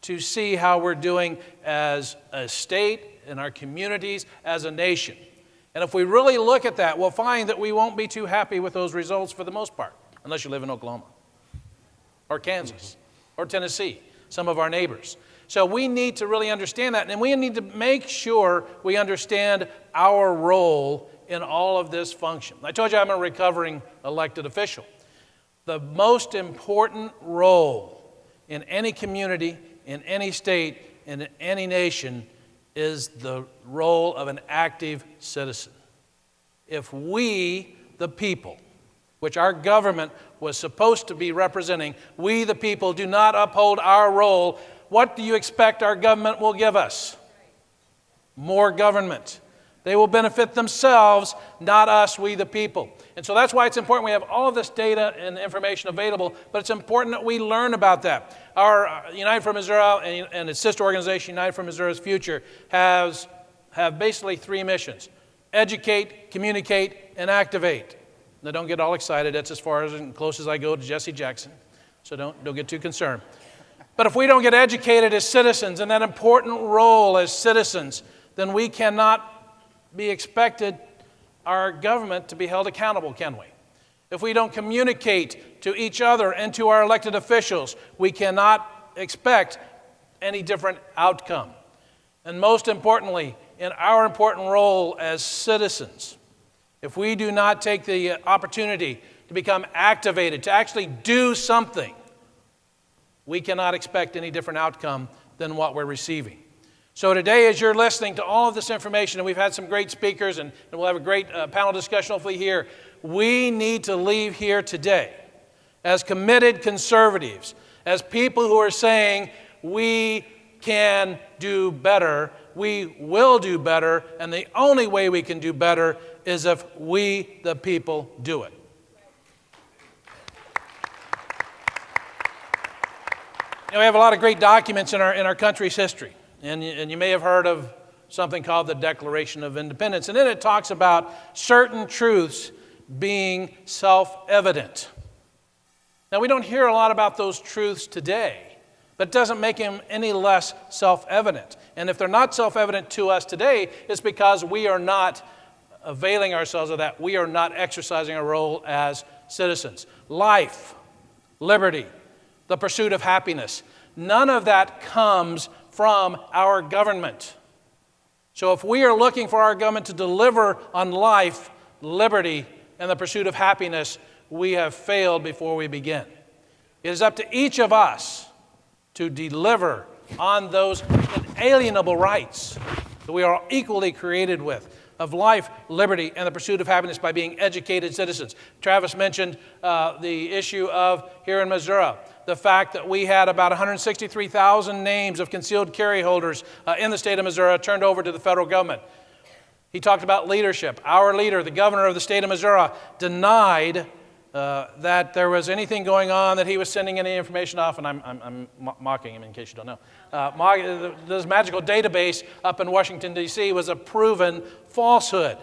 to see how we're doing as a state, in our communities, as a nation. And if we really look at that, we'll find that we won't be too happy with those results for the most part, unless you live in Oklahoma, or Kansas, or Tennessee, some of our neighbors. So we need to really understand that, and we need to make sure we understand our role in all of this function. I told you I'm a recovering elected official. The most important role in any community, in any state, in any nation, is the role of an active citizen. If we, the people, which our government was supposed to be representing, we, the people, do not uphold our role, what do you expect our government will give us? More government. They will benefit themselves, not us, we the people. And so that's why it's important we have all of this data and information available, but it's important that we learn about that. Our United for Missouri and its sister organization, United for Missouri's Future, have basically three missions: educate, communicate, and activate. Now don't get all excited. That's as far as and close as I go to Jesse Jackson. So don't get too concerned. But if we don't get educated as citizens in that important role as citizens, then we cannot be expected, our government, to be held accountable, can we? If we don't communicate to each other and to our elected officials, we cannot expect any different outcome. And most importantly, in our important role as citizens, if we do not take the opportunity to become activated, to actually do something, we cannot expect any different outcome than what we're receiving. So today, as you're listening to all of this information, and we've had some great speakers, and we'll have a great panel discussion hopefully here, we need to leave here today as committed conservatives, as people who are saying we can do better, we will do better, and the only way we can do better is if we, the people, do it. You know, we have a lot of great documents in our country's history. And you may have heard of something called the Declaration of Independence. And then it talks about certain truths being self-evident. Now, we don't hear a lot about those truths today, but it doesn't make them any less self-evident. And if they're not self-evident to us today, it's because we are not availing ourselves of that. We are not exercising our role as citizens. Life, liberty, the pursuit of happiness, none of that comes from our government. So if we are looking for our government to deliver on life, liberty, and the pursuit of happiness, we have failed before we begin. It is up to each of us to deliver on those inalienable rights that we are equally created with, of life, liberty, and the pursuit of happiness by being educated citizens. Travis mentioned the issue of here in Missouri, the fact that we had about 163,000 names of concealed carry holders in the state of Missouri turned over to the federal government. He talked about leadership. Our leader, the governor of the state of Missouri, denied that there was anything going on, that he was sending any information off, and I'm mocking him in case you don't know. This magical database up in Washington, D.C. was a proven falsehood.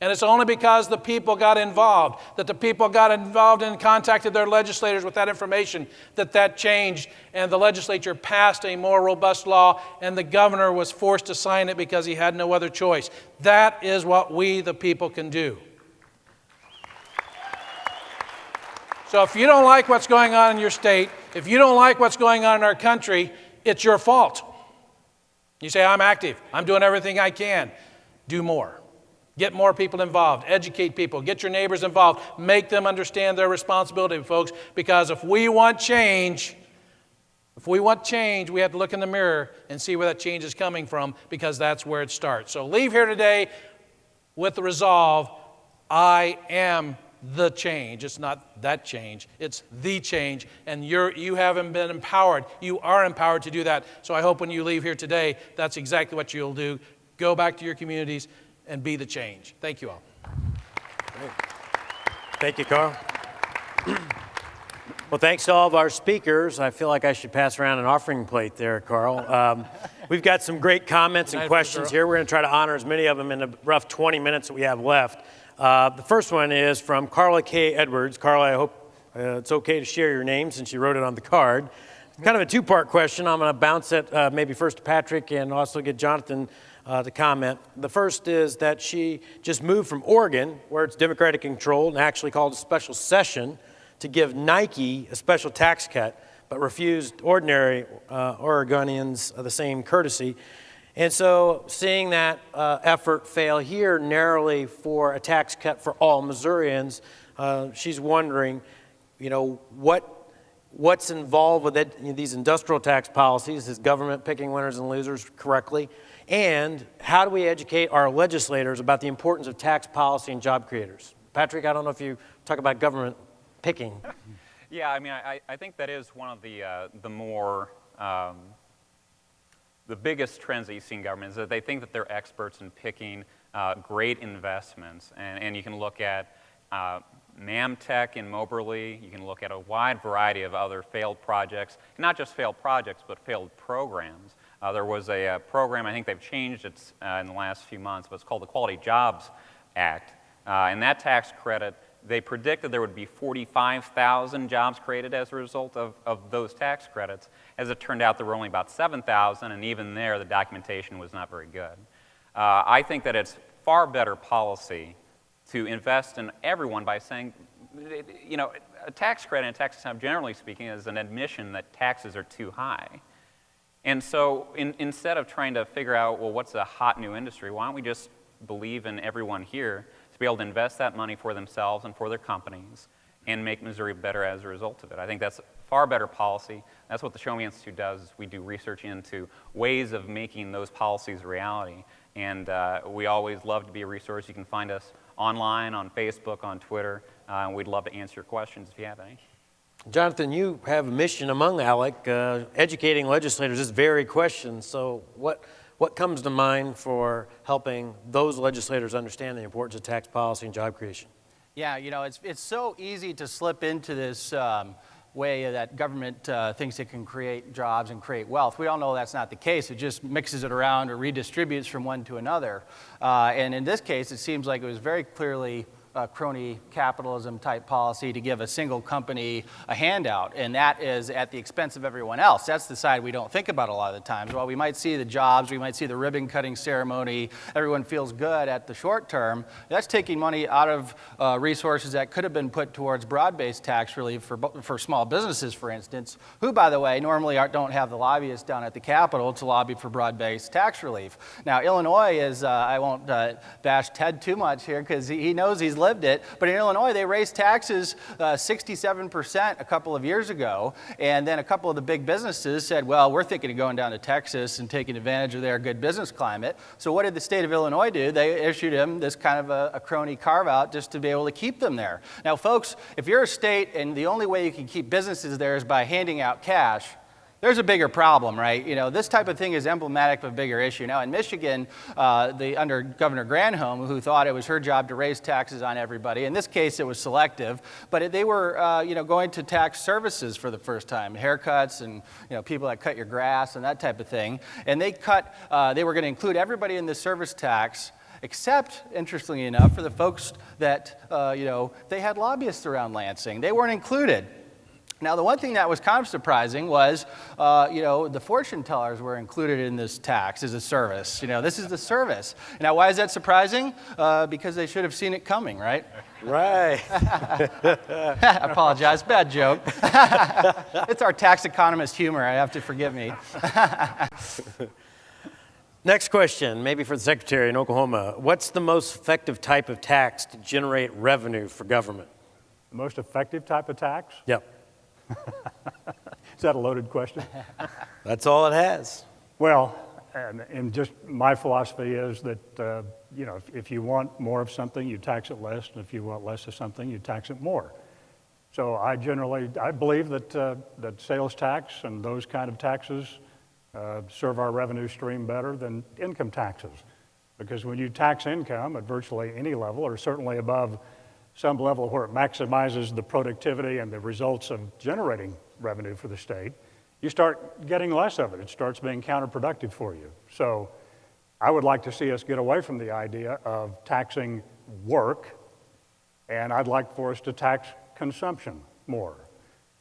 And it's only because the people got involved, that the people got involved and contacted their legislators with that information, that changed, and the legislature passed a more robust law, and the governor was forced to sign it because he had no other choice. That is what we, the people, can do. So if you don't like what's going on in your state, if you don't like what's going on in our country, it's your fault. You say, I'm active, I'm doing everything I can. Do more. Get more people involved. Educate people. Get your neighbors involved. Make them understand their responsibility, folks, because if we want change, we have to look in the mirror and see where that change is coming from, because that's where it starts. So leave here today with the resolve, I am the change. It's not that change, it's the change, and you haven't been empowered. You are empowered to do that. So I hope when you leave here today, that's exactly what you'll do. Go back to your communities and be the change. Thank you all.
Great. Thank you, Carl. Well, thanks to all of our speakers. I feel like I should pass around an offering plate there, Carl. We've got some great comments and questions here. We're going to try to honor as many of them in the rough 20 minutes that we have left. The first one is from Carla K. Edwards. Carla, I hope it's okay to share your name since you wrote it on the card. Kind of a two-part question. I'm going to bounce it maybe first to Patrick and also get Jonathan to comment. The first is that she just moved from Oregon, where it's Democratic controlled, and actually called a special session to give Nike a special tax cut, but refused ordinary Oregonians the same courtesy. And so seeing that effort fail here narrowly for a tax cut for all Missourians, she's wondering, what's involved with it, these industrial tax policies, is government picking winners and losers correctly? And how do we educate our legislators about the importance of tax policy and job creators? Patrick, I don't know if you talk about government picking.
Yeah, I mean, I think that is one of the more, the biggest trends that you see in government is that they think that they're experts in picking great investments. And you can look at Namtech in Moberly. You can look at a wide variety of other failed projects, not just failed projects, but failed programs. There was a program, I think they've changed it in the last few months, but it's called the Quality Jobs Act. And that tax credit, they predicted there would be 45,000 jobs created as a result of those tax credits. As it turned out, there were only about 7,000, and even there, the documentation was not very good. I think that it's far better policy to invest in everyone by saying, you know, a tax credit in Texas, generally speaking, is an admission that taxes are too high. And so instead of trying to figure out, well, what's a hot new industry, why don't we just believe in everyone here to be able to invest that money for themselves and for their companies and make Missouri better as a result of it. I think that's far better policy. That's what the Show Me Institute does. Is we do research into ways of making those policies a reality. And we always love to be a resource. You can find us online, on Facebook, on Twitter. We'd love to answer your questions if you have any.
Jonathan, you have a mission among ALEC, educating legislators this very question. So what comes to mind for helping those legislators understand the importance of tax policy and job creation?
Yeah, you know, it's so easy to slip into this way that government thinks it can create jobs and create wealth. We all know that's not the case. It just mixes it around or redistributes from one to another. And in this case, it seems like it was very clearly crony capitalism type policy to give a single company a handout, and that is at the expense of everyone else. That's the side we don't think about a lot of the times. While we might see the jobs, we might see the ribbon cutting ceremony, everyone feels good at the short term, that's taking money out of resources that could have been put towards broad-based tax relief for small businesses, for instance, who, by the way, normally don't have the lobbyists down at the Capitol to lobby for broad-based tax relief. Now, Illinois is, I won't bash Ted too much here because he knows he's lived it, but in Illinois they raised taxes 67% a couple of years ago, and then a couple of the big businesses said, well, we're thinking of going down to Texas and taking advantage of their good business climate. So what did the state of Illinois do? They issued them this kind of a crony carve-out just to be able to keep them there. Now, folks, if you're a state and the only way you can keep businesses there is by handing out cash, there's a bigger problem, right? You know, this type of thing is emblematic of a bigger issue. Now, in Michigan, under Governor Granholm, who thought it was her job to raise taxes on everybody, in this case it was selective, but they were, going to tax services for the first time, haircuts and, people that cut your grass and that type of thing. And they were going to include everybody in the service tax, except, interestingly enough, for the folks that, they had lobbyists around Lansing. They weren't included. Now, the one thing that was kind of surprising was, the fortune tellers were included in this tax as a service. This is the service. Now, why is that surprising? Because they should have seen it coming, right?
Right.
I apologize. Bad joke. It's our tax economist humor. I have to forgive me.
Next question, maybe for the Secretary in Oklahoma. What's the most effective type of tax to generate revenue for government?
The most effective type of tax?
Yep.
Is that a loaded question?
That's all it has.
Well, and just my philosophy is that, if you want more of something, you tax it less, and if you want less of something, you tax it more. So I believe that sales tax and those kind of taxes serve our revenue stream better than income taxes. Because when you tax income at virtually any level, or certainly above some level where it maximizes the productivity and the results of generating revenue for the state, you start getting less of it. It starts being counterproductive for you. So I would like to see us get away from the idea of taxing work, and I'd like for us to tax consumption more.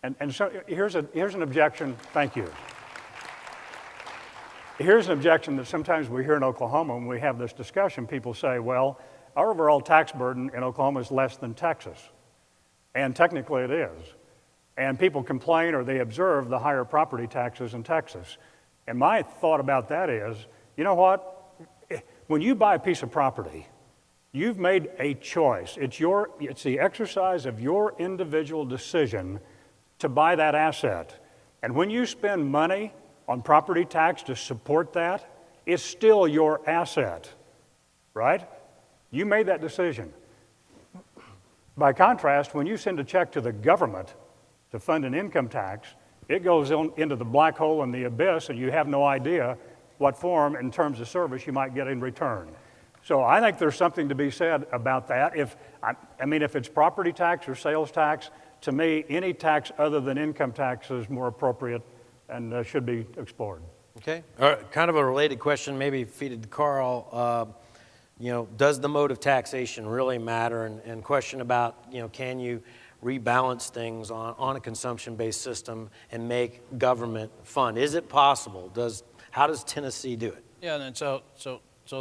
And so here's an objection. Thank you. Here's an objection that sometimes we hear in Oklahoma when we have this discussion. People say, well, our overall tax burden in Oklahoma is less than Texas. And technically it is. And people complain or they observe the higher property taxes in Texas. And my thought about that is, you know what? When you buy a piece of property, you've made a choice. It's the exercise of your individual decision to buy that asset. And when you spend money on property tax to support that, it's still your asset, right? You made that decision. By contrast, when you send a check to the government to fund an income tax, it goes into the black hole in the abyss, and you have no idea what form in terms of service you might get in return. So I think there's something to be said about that. If it's property tax or sales tax, to me, any tax other than income tax is more appropriate and should be explored.
Okay. Kind of a related question, maybe feeded to Carl. Does the mode of taxation really matter? And question about, can you rebalance things on a consumption-based system and make government fund? Is it possible? How does Tennessee do it?
Yeah, and so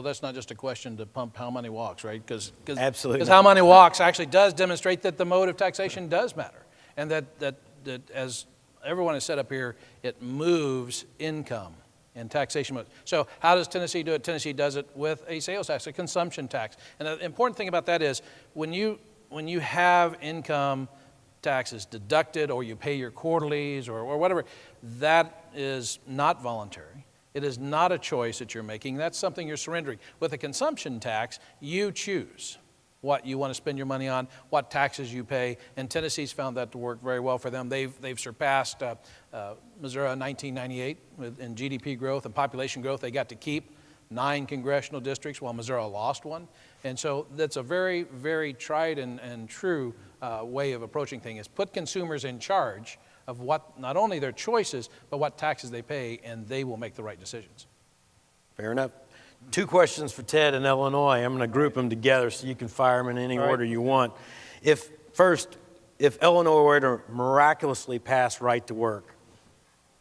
that's not just a question to pump how many walks, right? Because
Absolutely.
how many walks actually does demonstrate that the mode of taxation does matter, and that as everyone has said up here, it moves income and taxation mode. So how does Tennessee do it? Tennessee does it with a sales tax, a consumption tax. And the important thing about that is when you have income taxes deducted, or you pay your quarterlies or whatever, that is not voluntary. It is not a choice that you're making. That's something you're surrendering. With a consumption tax, you choose what you want to spend your money on, what taxes you pay, and Tennessee's found that to work very well for them. They've surpassed Missouri in 1998 in GDP growth and population growth. They got to keep 9 congressional districts while Missouri lost one. And so that's a very, very tried and true way of approaching things, is put consumers in charge of what, not only their choices, but what taxes they pay, and they will make the right decisions.
Fair enough. 2 questions for Ted in Illinois. I'm going to group them together so you can fire them in any order you want. If Illinois were to miraculously pass right to work,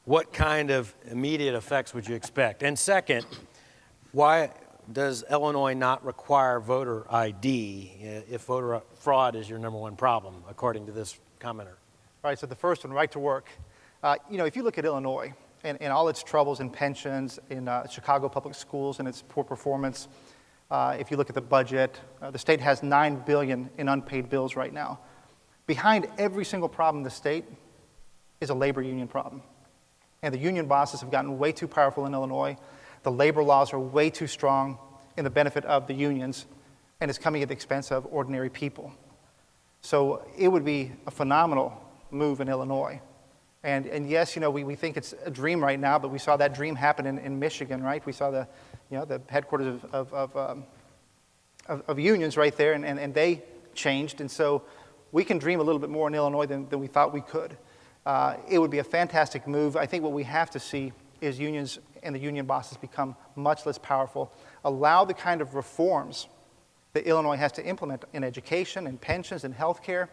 what kind of immediate effects would you expect? And second, why does Illinois not require voter ID if voter fraud is your number 1 problem, according to this commenter?
All right, so the first one, right to work. If you look at Illinois and all its troubles in pensions, in Chicago public schools and its poor performance, if you look at the budget, the state has $9 billion in unpaid bills right now. Behind every single problem in the state is a labor union problem. And the union bosses have gotten way too powerful in Illinois. The labor laws are way too strong in the benefit of the unions, and it's coming at the expense of ordinary people. So it would be a phenomenal move in Illinois. And yes, we think it's a dream right now, but we saw that dream happen in Michigan, right? We saw the headquarters of unions right there, and they changed. And so we can dream a little bit more in Illinois than we thought we could. It would be a fantastic move. I think what we have to see is unions and the union bosses become much less powerful, allow the kind of reforms that Illinois has to implement in education and pensions and health care.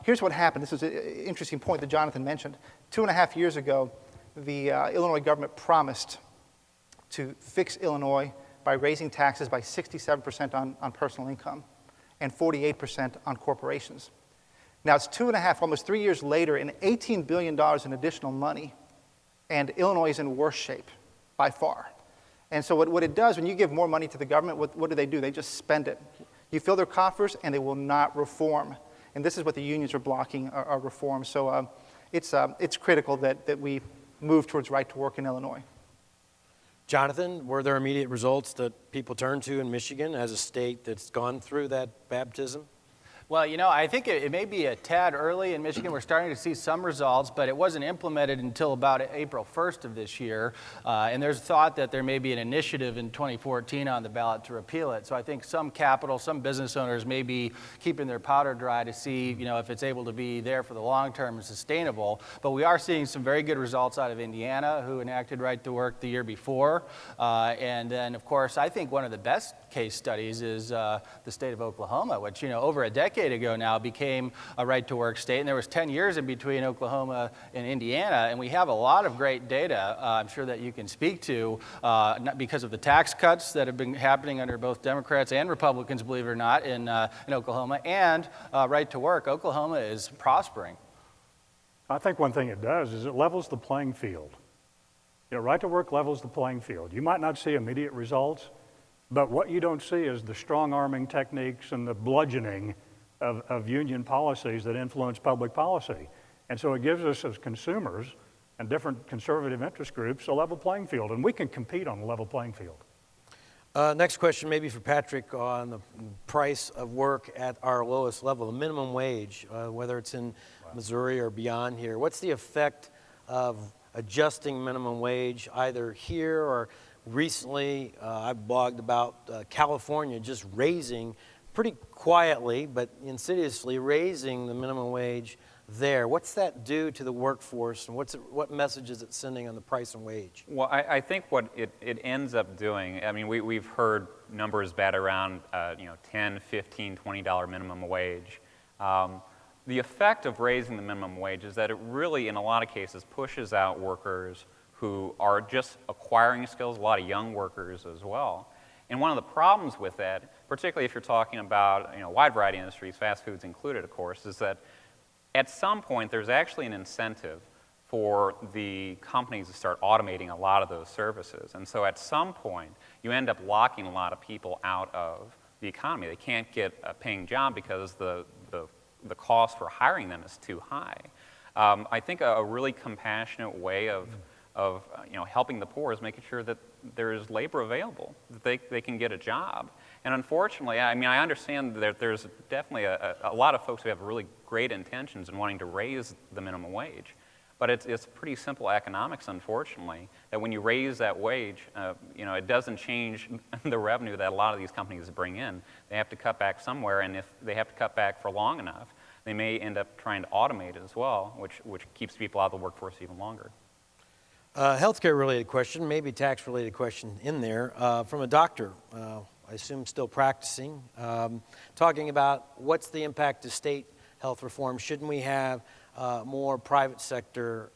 Here's what happened. This is an interesting point that Jonathan mentioned. 2.5 years ago, the Illinois government promised to fix Illinois by raising taxes by 67% on personal income and 48% on corporations. Now it's 2.5, almost 3 years later, and $18 billion in additional money, and Illinois is in worse shape by far. And so what it does, when you give more money to the government, what do? They just spend it. You fill their coffers, and they will not reform. And this is what the unions are blocking, are reform. So it's critical that we move towards right to work in Illinois.
Jonathan, were there immediate results that people turn to in Michigan as a state that's gone through that baptism?
Well, I think it may be a tad early in Michigan. We're starting to see some results, but it wasn't implemented until about April 1st of this year. And there's thought that there may be an initiative in 2014 on the ballot to repeal it. So I think some business owners may be keeping their powder dry to see, if it's able to be there for the long term and sustainable. But we are seeing some very good results out of Indiana, who enacted right to work the year before. And then, of course, I think one of the best case studies is the state of Oklahoma, which, over a decade ago now became a right-to-work state, and there was 10 years in between Oklahoma and Indiana, and we have a lot of great data I'm sure that you can speak to, not because of the tax cuts that have been happening under both Democrats and Republicans, believe it or not, in Oklahoma, and right-to-work. Oklahoma is prospering.
I think one thing it does is it levels the playing field. Right-to-work levels the playing field. You might not see immediate results, but what you don't see is the strong-arming techniques and the bludgeoning of union policies that influence public policy. And so it gives us as consumers and different conservative interest groups a level playing field, and we can compete on a level playing field.
Next question maybe for Patrick on the price of work at our lowest level, the minimum wage, whether it's in Missouri or beyond here. What's the effect of adjusting minimum wage either here or recently, I've blogged about California just raising, pretty quietly but insidiously raising the minimum wage there. What's that do to the workforce, and what message is it sending on the price and wage?
Well, I think what it ends up doing, I mean, we've heard numbers bat around, $10, $15, $20 minimum wage. The effect of raising the minimum wage is that it really, in a lot of cases, pushes out workers who are just acquiring skills, a lot of young workers as well. And one of the problems with that, particularly if you're talking about a wide variety of industries, fast foods included, of course, is that at some point there's actually an incentive for the companies to start automating a lot of those services. And so at some point you end up locking a lot of people out of the economy. They can't get a paying job because the cost for hiring them is too high. I think a really compassionate way of helping the poor is making sure that there's labor available, that they can get a job. And unfortunately, I mean, I understand that there's definitely a lot of folks who have really great intentions in wanting to raise the minimum wage. But it's pretty simple economics, unfortunately, that when you raise that wage, it doesn't change the revenue that a lot of these companies bring in. They have to cut back somewhere, and if they have to cut back for long enough, they may end up trying to automate it as well, which keeps people out of the workforce even longer.
Healthcare-related question, maybe tax-related question in there, from a doctor, I assume still practicing, talking about what's the impact of state health reform. Shouldn't we have more private sector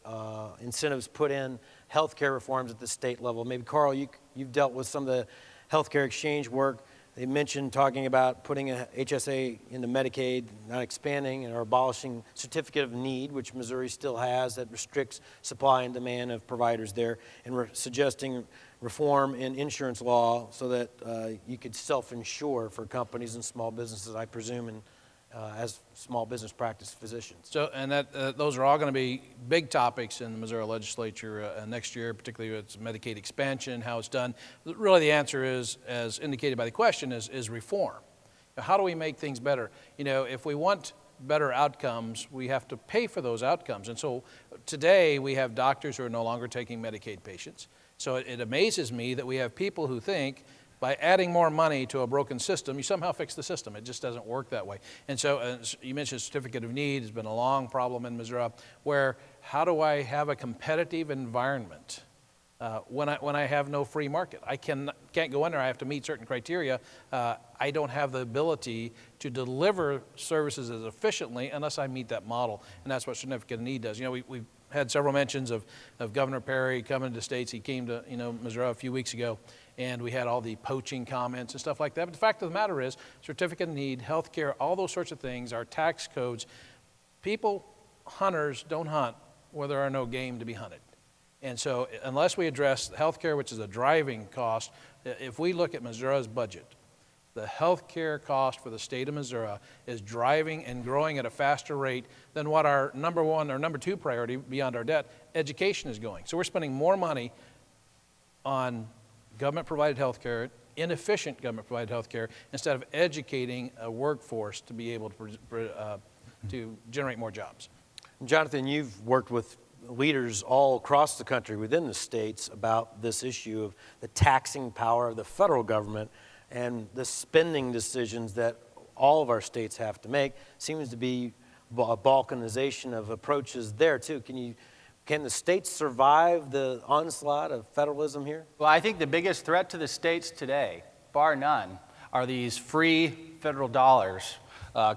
incentives put in healthcare reforms at the state level? Maybe, Carl, you've dealt with some of the healthcare exchange work. They mentioned talking about putting a HSA into Medicaid, not expanding or abolishing certificate of need, which Missouri still has, that restricts supply and demand of providers there, and suggesting reform in insurance law so that you could self-insure for companies and small businesses, I presume, and as small business practice physicians.
So, and those are all going to be big topics in the Missouri legislature next year, particularly with Medicaid expansion, how it's done. Really the answer is, as indicated by the question, is reform. How do we make things better? If we want better outcomes, we have to pay for those outcomes. And so today we have doctors who are no longer taking Medicaid patients. So it amazes me that we have people who think by adding more money to a broken system, you somehow fix the system. It just doesn't work that way. And so you mentioned certificate of need has been a long problem in Missouri, where how do I have a competitive environment when I have no free market? I can't go in there. I have to meet certain criteria. I don't have the ability to deliver services as efficiently unless I meet that model. And that's what certificate of need does. We've had several mentions of Governor Perry coming to states. He came to Missouri a few weeks ago, and we had all the poaching comments and stuff like that. But the fact of the matter is, certificate of need, health care, all those sorts of things, our tax codes, hunters don't hunt where there are no game to be hunted. And so unless we address health care, which is a driving cost, if we look at Missouri's budget, the health care cost for the state of Missouri is driving and growing at a faster rate than what our number one or number two priority beyond our debt, education, is going. So we're spending more money on government-provided health care, inefficient government-provided health care, instead of educating a workforce to be able to generate more jobs.
Jonathan, you've worked with leaders all across the country within the states about this issue of the taxing power of the federal government and the spending decisions that all of our states have to make. Seems to be a balkanization of approaches there too. Can the states survive the onslaught of federalism here?
Well, I think the biggest threat to the states today, bar none, are these free federal dollars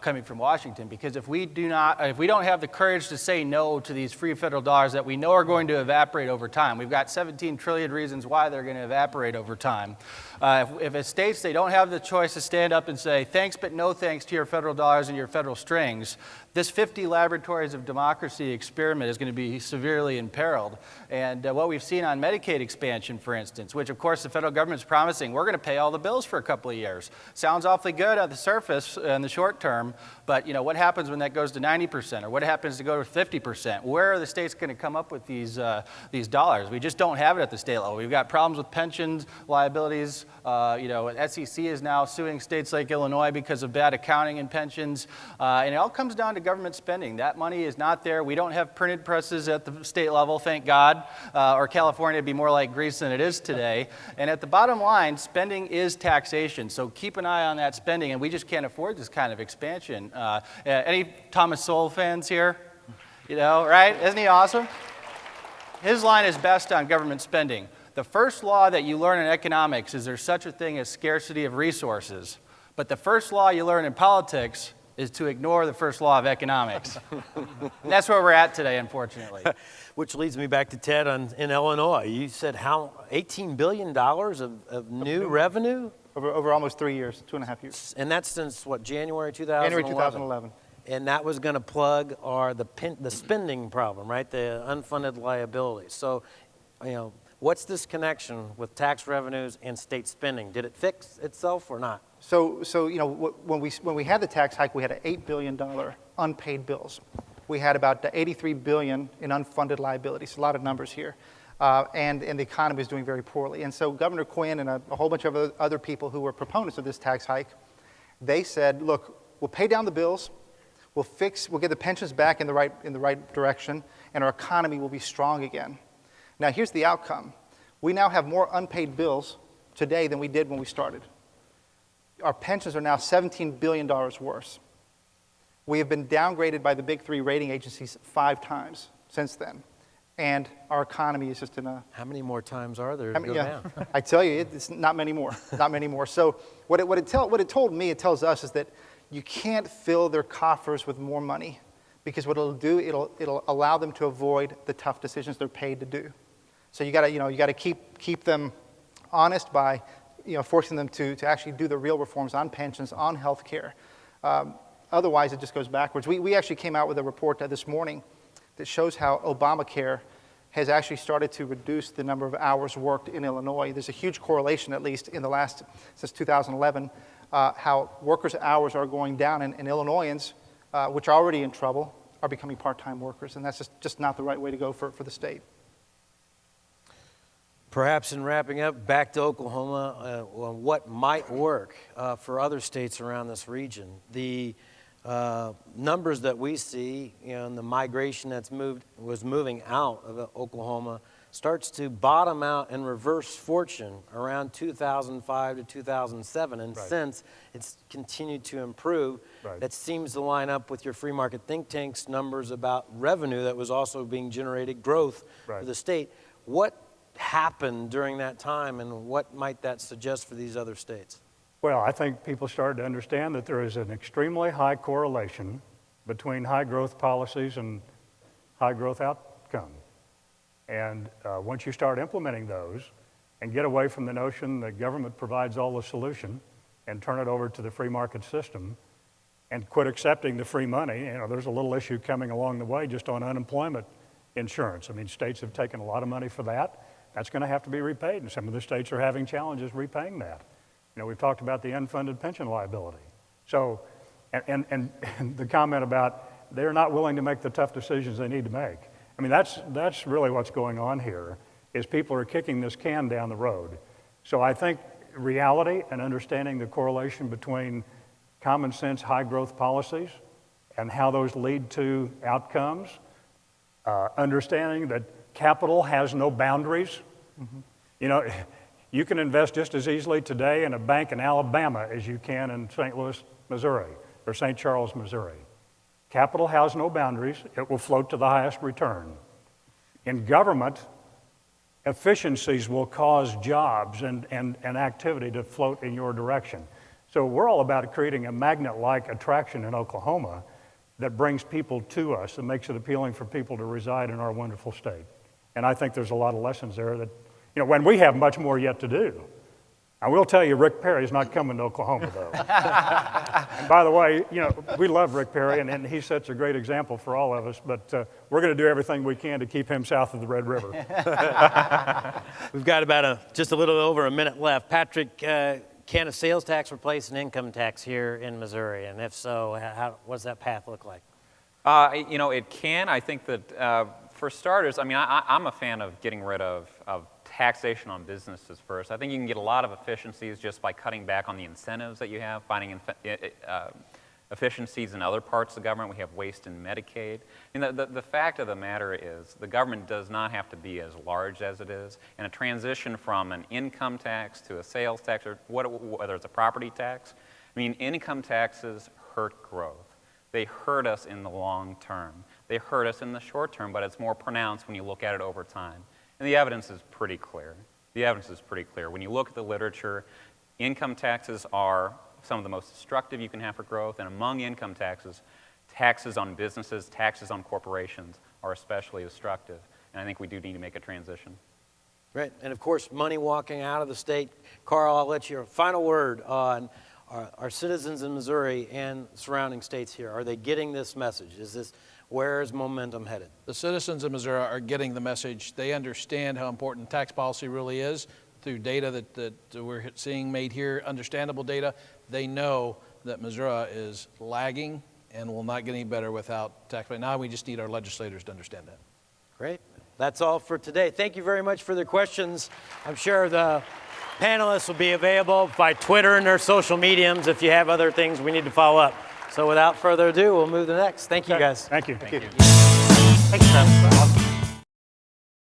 coming from Washington. Because if we don't have the courage to say no to these free federal dollars that we know are going to evaporate over time, we've got 17 trillion reasons why they're going to evaporate over time. If it states they don't have the choice to stand up and say thanks but no thanks to your federal dollars and your federal strings, this 50 laboratories of democracy experiment is going to be severely imperiled. And what we've seen on Medicaid expansion, for instance, which of course the federal government's promising, we're going to pay all the bills for a couple of years. Sounds awfully good on the surface in the short term. term, but what happens when that goes to 90%, or what happens to go to 50%? Where are the states going to come up with these dollars? We just don't have it at the state level. We've got problems with pensions, liabilities. SEC is now suing states like Illinois because of bad accounting and pensions, and it all comes down to government spending. That money is not there. We don't have printed presses at the state level, thank God, or California would be more like Greece than it is today. And at the bottom line, spending is taxation, so keep an eye on that spending, and we just can't afford this kind of expansion. Any Thomas Sowell fans here? Right? Isn't he awesome? His line is best on government spending. The first law that you learn in economics is there's such a thing as scarcity of resources. But the first law you learn in politics is to ignore the first law of economics. That's where we're at today, unfortunately.
Which leads me back to Ted in Illinois. You said how $18 billion of new revenue?
Over almost 3 years, 2.5 years.
And that's since what, January 2011?
January 2011.
And that was going to plug the spending problem, right? The unfunded liabilities. So, what's this connection with tax revenues and state spending? Did it fix itself or not?
So when we had the tax hike, we had $8 billion unpaid bills. We had about $83 billion in unfunded liabilities. A lot of numbers here. And the economy is doing very poorly. And so Governor Quinn and a whole bunch of other people who were proponents of this tax hike, they said, look, we'll pay down the bills, we'll get the pensions back in the right direction, and our economy will be strong again. Now here's the outcome. We now have more unpaid bills today than we did when we started. Our pensions are now $17 billion worse. We have been downgraded by the big three rating agencies 5 times since then. And our economy is just in a...
How many more times are there to go down?
I tell you, it's not many more, not many more. So what it told me, it tells us, is that you can't fill their coffers with more money, because what it'll do, it'll allow them to avoid the tough decisions they're paid to do. So you gotta keep them honest by forcing them to actually do the real reforms on pensions, on health care. Otherwise, it just goes backwards. We actually came out with a report this morning that shows how Obamacare has actually started to reduce the number of hours worked in Illinois. There's a huge correlation, at least since 2011, how workers' hours are going down, and Illinoisans, which are already in trouble, are becoming part-time workers, and that's just not the right way to go for the state.
Perhaps in wrapping up, back to Oklahoma, what might work for other states around this region. The numbers that we see, and the migration was moving out of Oklahoma starts to bottom out and reverse fortune around 2005 to 2007. And since it's continued to improve, that seems to line up with your free market think tank's numbers about revenue that was also being generated, growth for the state. What happened during that time, and what might that suggest for these other states?
Well, I think people started to understand that there is an extremely high correlation between high growth policies and high growth outcome. And once you start implementing those and get away from the notion that government provides all the solution and turn it over to the free market system and quit accepting the free money, there's a little issue coming along the way just on unemployment insurance. I mean, states have taken a lot of money for that. That's going to have to be repaid, and some of the states are having challenges repaying that. We've talked about the unfunded pension liability. So, and the comment about they're not willing to make the tough decisions they need to make. I mean, that's really what's going on here, is people are kicking this can down the road. So I think reality and understanding the correlation between common sense high growth policies and how those lead to outcomes, understanding that capital has no boundaries. You can invest just as easily today in a bank in Alabama as you can in St. Louis, Missouri, or St. Charles, Missouri. Capital has no boundaries. It will float to the highest return. In government, efficiencies will cause jobs and activity to float in your direction. So we're all about creating a magnet-like attraction in Oklahoma that brings people to us and makes it appealing for people to reside in our wonderful state. And I think there's a lot of lessons there that, when we have much more yet to do. I will tell you, Rick Perry's not coming to Oklahoma, though. And by the way, we love Rick Perry, and he sets a great example for all of us, but we're going to do everything we can to keep him south of the Red River.
We've got about just a little over a minute left. Patrick, can a sales tax replace an income tax here in Missouri? And if so, what does that path look like?
You know, it can. I think that for starters, I mean, I'm a fan of getting rid of taxation on businesses first. I think you can get a lot of efficiencies just by cutting back on the incentives that you have, finding efficiencies in other parts of the government. We have waste in Medicaid. I mean, the fact of the matter is the government does not have to be as large as it is, and a transition from an income tax to a sales tax, or whether it's a property tax, I mean, income taxes hurt growth. They hurt us in the long term. They hurt us in the short term, but it's more pronounced when you look at it over time. And the evidence is pretty clear. The evidence is pretty clear. When you look at the literature, income taxes are some of the most destructive you can have for growth, and among income taxes, taxes on businesses, taxes on corporations are especially destructive. And I think we do need to make a transition.
Right, and of course, money walking out of the state. Carl, I'll let you have a final word on our citizens in Missouri and surrounding states here. Are they getting this message? Where is momentum headed?
The citizens of Missouri are getting the message. They understand how important tax policy really is through data that we're seeing made here, understandable data. They know that Missouri is lagging and will not get any better without tax policy. Now we just need our legislators to understand that.
Great. That's all for today. Thank you very much for the questions. I'm sure the panelists will be available by Twitter and their social mediums if you have other things we need to follow up. So without further ado, we'll move to the next. Thank you, guys.
Thank you.
Thank you. Thanks, Travis.